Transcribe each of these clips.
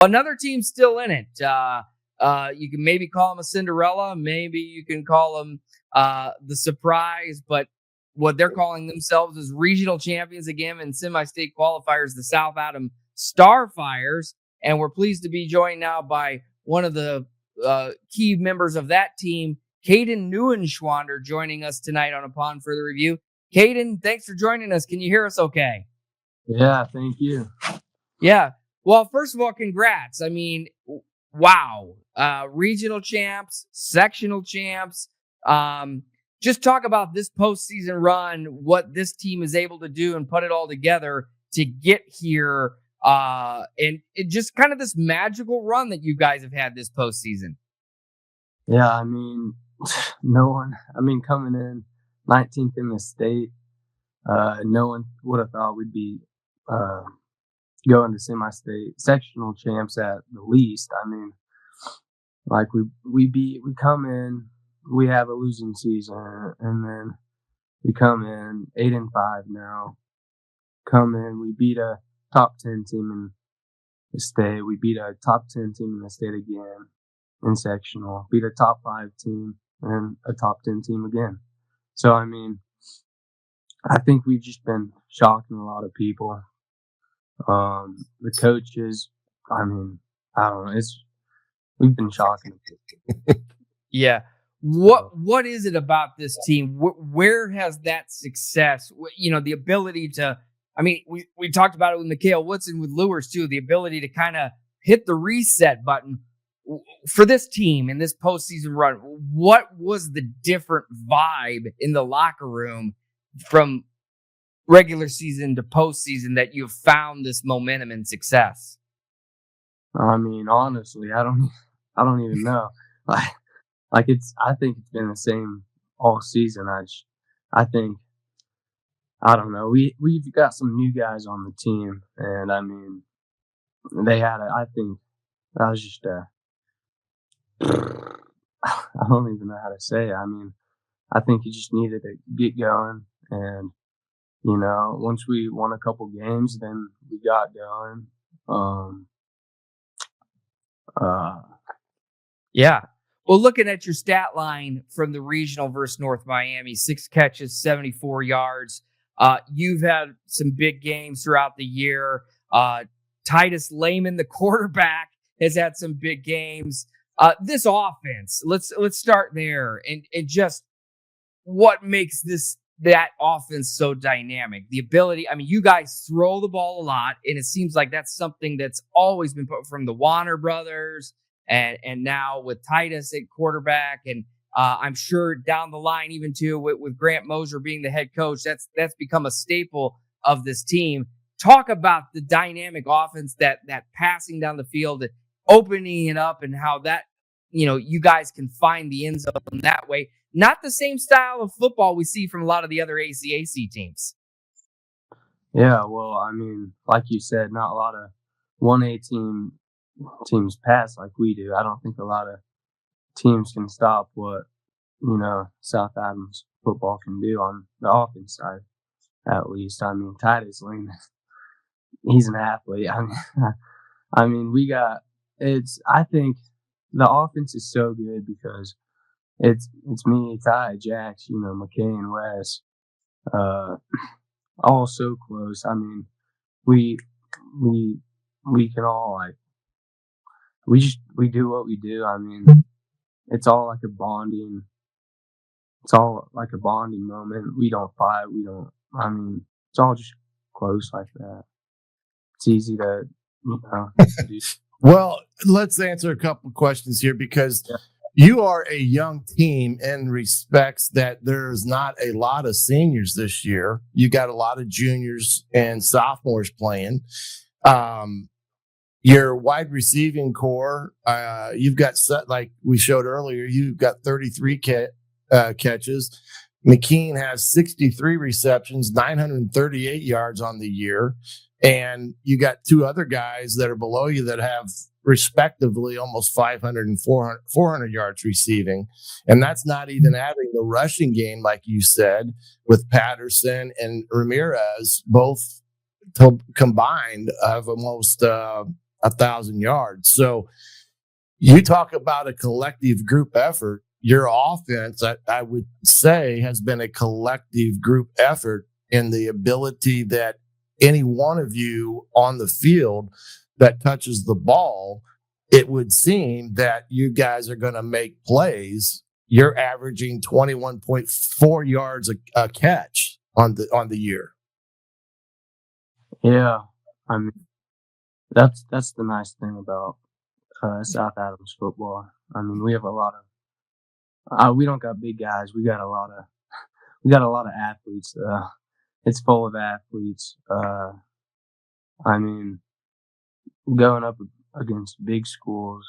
Another team still in it. You can maybe call them a Cinderella. Maybe you can call them the surprise. But what they're calling themselves is regional champions again in semi-state qualifiers, the South Adams Starfires. And we're pleased to be joined now by one of the key members of that team, Caiden Neuenschwander, joining us tonight on Upon Further Review. Caiden, thanks for joining us. Can you hear us okay? Yeah, thank you. Yeah. Well, first of all, congrats. I mean, wow. Regional champs, sectional champs. Just talk about this postseason run, what this team is able to do and put it all together to get here. And it just kind of this magical run that you guys have had this postseason. Yeah, I mean, coming in 19th in the state, no one would have thought we'd be going to semi-state sectional champs at the least. I mean, like we come in, we have a losing season, and then we come in 8-5 now. Come in, we beat a top 10 team in the state. We beat a top 10 team in the state again in sectional. Beat a top 5 team and a top 10 team again. So I mean, I think we've just been shocking a lot of people. The coaches, I mean, I don't know. We've been shocking. Yeah. What is it about this team? Where has that success, the ability to, I mean, we talked about it with Mikhail Woodson, with Lewis too, the ability to kind of hit the reset button for this team in this postseason run. What was the different vibe in the locker room from regular season to postseason that you've found this momentum and success? I mean, honestly, I don't even know. I think it's been the same all season. I think, I don't know. We've got some new guys on the team, and I mean, I think that was just I don't even know how to say it. I mean, I think you just needed to get going, and once we won a couple games, then we got going. Yeah. Well, looking at your stat line from the regional versus North Miami, 6 catches, 74 yards. You've had some big games throughout the year. Titus Lehman, the quarterback, has had some big games. This offense, let's start there, and just what makes that offense so dynamic. The ability, I mean, you guys throw the ball a lot, and it seems like that's something that's always been put from the Warner brothers, and now with Titus at quarterback, and I'm sure down the line, even too, with Grant Moser being the head coach, that's become a staple of this team. Talk about the dynamic offense, that passing down the field, opening it up, and how that, you guys can find the end zone that way. Not the same style of football we see from a lot of the other ACAC teams. Yeah, well, I mean, like you said, not a lot of 1A teams pass like we do. I don't think a lot of teams can stop what, South Adams football can do on the offense side, at least. I mean, Titus Lehman, he's an athlete. I mean, I think the offense is so good because it's me, Ty, Jax, McKay and Wes, all so close. I mean, we can all we do what we do. I mean, it's all like a bonding moment. We don't fight. It's all just close like that. It's easy to, do. Well, let's answer a couple of questions here because you are a young team in respects that there's not a lot of seniors this year. You got a lot of juniors and sophomores playing. Your wide receiving core, you've got, like we showed earlier, you've got 33 catches. McKean has 63 receptions, 938 yards on the year. And you got 2 other guys that are below you that have respectively almost 500 and 400 yards receiving. And that's not even adding the rushing game, like you said, with Patterson and Ramirez, both combined of almost 1,000 yards. So you talk about a collective group effort. Your offense, I would say, has been a collective group effort in the ability that any one of you on the field that touches the ball, it would seem that you guys are going to make plays. You're averaging 21.4 yards a catch on the year. Yeah, I mean that's the nice thing about South Adams football. I mean, we have a lot of we don't got big guys. We got a lot of athletes. It's full of athletes. I mean, going up against big schools,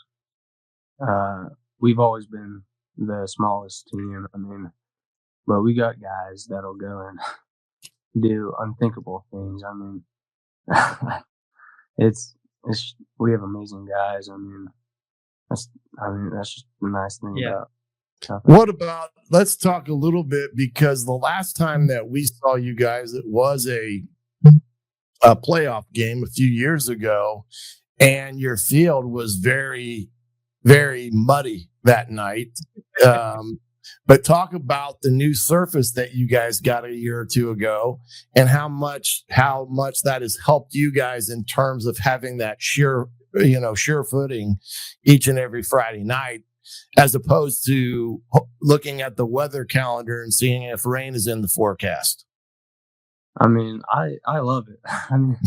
we've always been the smallest team. I mean, but we got guys that'll go and do unthinkable things. I mean, it's we have amazing guys. I mean, that's just the nice thing about. What about, let's talk a little bit, because the last time that we saw you guys, it was a playoff game a few years ago, and your field was very, very muddy that night. But talk about the new surface that you guys got a year or two ago, and how much that has helped you guys in terms of having that sure footing each and every Friday night, as opposed to looking at the weather calendar and seeing if rain is in the forecast. I mean, I love it. I mean,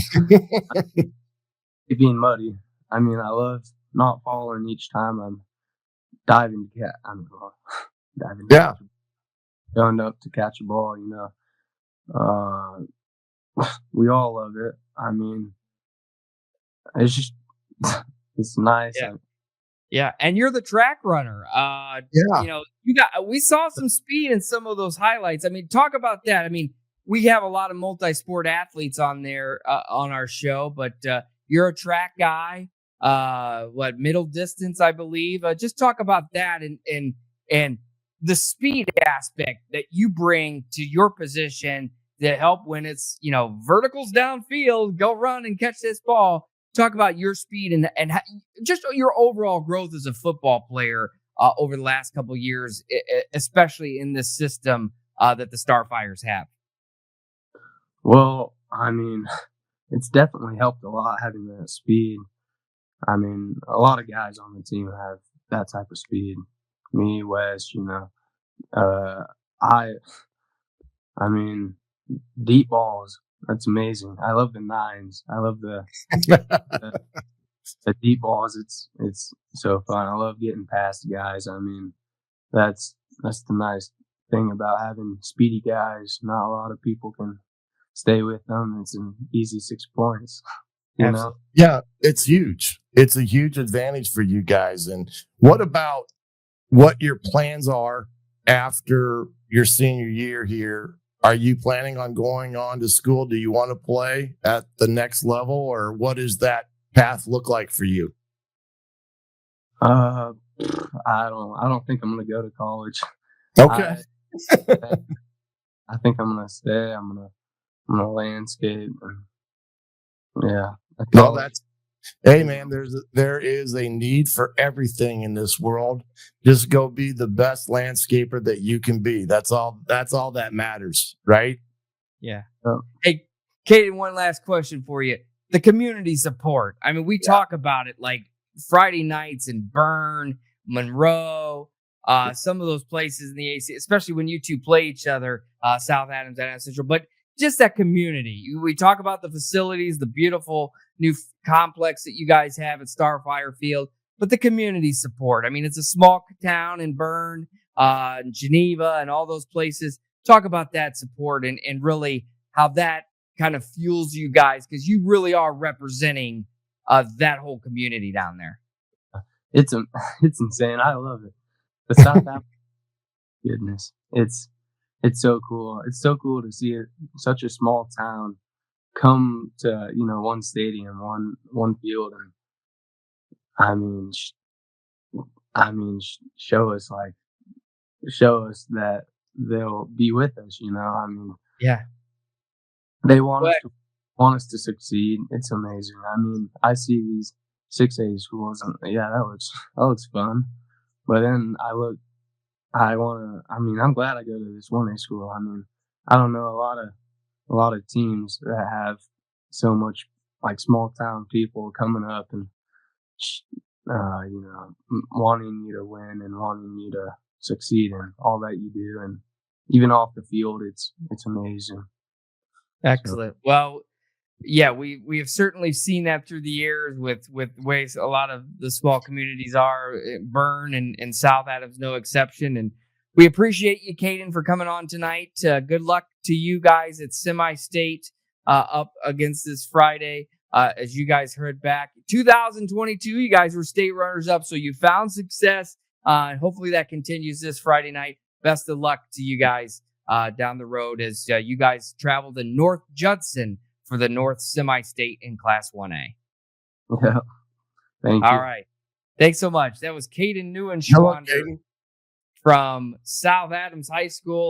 it being muddy. I mean, I love not falling each time I'm diving to catch. Going up to catch a ball. You know, we all love it. I mean, it's just it's nice. Yeah, and you're the track runner. You know, we saw some speed in some of those highlights. I mean, talk about that. I mean, we have a lot of multi-sport athletes on there on our show, but you're a track guy. Middle distance, I believe. Just talk about that and the speed aspect that you bring to your position to help when it's, verticals downfield, go run and catch this ball. Talk about your speed and just your overall growth as a football player over the last couple of years, especially in this system that the Starfires have. Well, I mean, it's definitely helped a lot having that speed. I mean, a lot of guys on the team have that type of speed. Me, Wes, I mean, deep balls. That's amazing. I love the nines. I love the deep balls. It's so fun. I love getting past guys. I mean, that's the nice thing about having speedy guys. Not a lot of people can stay with them. It's an easy 6 points. You know? Yeah, it's huge. It's a huge advantage for you guys. And what about what your plans are after your senior year here? Are you planning on going on to school? Do you want to play at the next level, or what does that path look like for you? I don't think I'm going to go to college. Okay. I think I'm going to stay. I'm going to landscape. Yeah. Well, hey man, there is a need for everything in this world. Just go be the best landscaper that you can be. That's all that matters, right? Yeah. Hey, Caiden, one last question for you. The community support. I mean, we talk about it like Friday nights in Bern, Monroe, some of those places in the AC, especially when you two play each other, South Adams and Adams Central, but just that community. We talk about the facilities, the beautiful new complex that you guys have at Starfire Field, but the community support. I mean, it's a small town in Bern, Geneva, and all those places. Talk about that support and really how that kind of fuels you guys, because you really are representing that whole community down there. It's insane. I love it. The South Africa, goodness, it's so cool. It's so cool to see such a small town come to one stadium, one field, and I mean, show us that they'll be with us. I mean, yeah, they want us to succeed. It's amazing. I mean, I see 6A schools, and yeah, that looks fun. But then I'm glad I go to this 1A school. I mean, I don't know a lot of teams that have so much like small town people coming up and wanting you to win and wanting you to succeed in all that you do, and even off the field, it's amazing. Excellent. Well, yeah, we have certainly seen that through the years with ways a lot of the small communities are. Bern and South Adams, no exception. And we appreciate you, Caiden, for coming on tonight. Good luck to you guys at semi-state up against this Friday. As you guys heard back, 2022, you guys were state runners up, so you found success. Hopefully that continues this Friday night. Best of luck to you guys down the road as you guys travel to North Judson for the North Semi-State in Class 1A. Yeah. Thank you. All right. Thanks so much. That was Caiden Neuenschwander from South Adams High School.